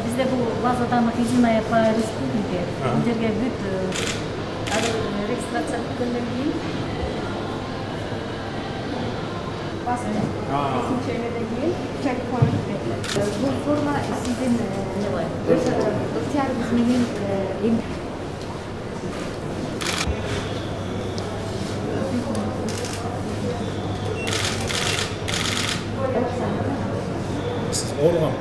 Bizde bu bazadan hizmaya Paris gibi. Bizde büyük registrasyon gönderdiğim. Basın çevrede değil, checkpoint. Bu forma sizin ihtiyar hizmenin Oğlum.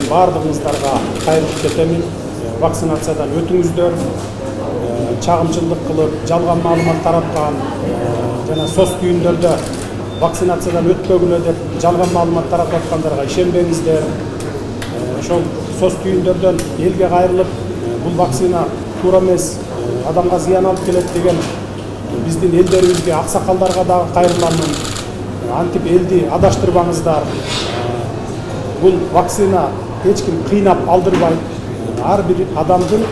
Бардығыңыздарға қайырлы кетемін. Вакцинациядан өтіңіздер. Чағымшылдық қылып, жалған маалымат таратқан, жана сос түйіндерді вакцинациядан өтпөгүлө деп жалған маалымат таратып аткандарға ишенбеңиздер. Ошол сос түйіндерден элге кайрылып, бул вакцина туура эмес, адамга зыян алып келет деген биздин элдерибизге, аксакалдарга дагы кайрыламын. Антип элди адаштырбаңыздар. Бул вакцина эч ким кыйнап алдырбайт. Ар бир адамдын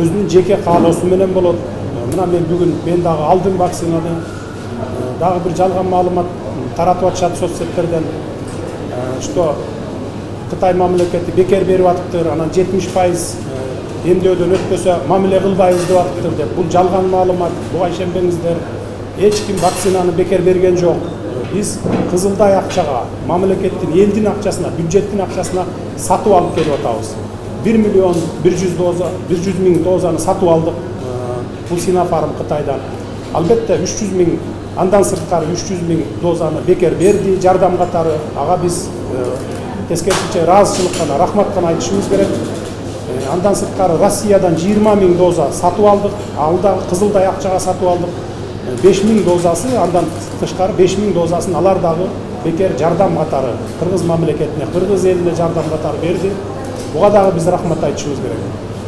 өзүнүн жеке каалоосу менен болот. Мына мен дагы алдым вакцинаны. Дагы бир жалган маалымат таратып атышат соцсеттерден. Что Кытай мамлекети бекер берип атыптыр, анан 70% эмдөөдөн өтпөсө мамиле кылбайбыз деп атыптыр деп. Бул жалган маалымат, буга ишенбеңиздер. Эч ким вакцинаны бекер берген жок. Biz Kızılday akçaga, mamleketin elдин акчасына, бюджеттин акчасына сатып алып келип атабыз. 1.100.000 дозаны сатып алдык. Бул Sinopharm Кытайдан. Албетте 300.000, андан сырткары 300.000 дозаны бекер берди, жардам катары. Ага биз тескерисинче ыраазычылык рахмат айтышыбыз керек. Андан сырткары Россиядан 20.000 доза сатып алдык. Ал дагы Кызылдай акчага сатып алдык. 5.000 дозасы, андан тышкары 5.000 дозасын алар дагы бекер жардам катары Кыргыз мамлекетине, Кыргыз элине жардам катары берди. Буга дагы биз рахмат айтышыбыз керек.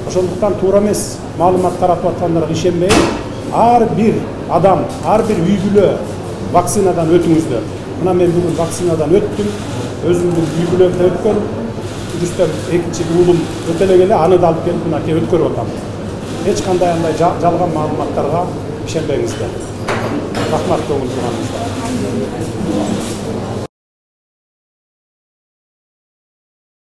Ошондуктан туура эмес маалымат таратып аткандарга ишенбей, ар бир адам, ар бир үй бүлө вакцинадан өтүңүздөр. Мына мен бүгүн вакцинадан өттүм, өзүмдүн үй бүлөмдө өткөн, Рүстөм экинчи уулум өтө эле аны да алып келип мына өткөрүп атам. Эч кандай андай жалган маалыматтарга ишенбеңиздер. Rahmat olun.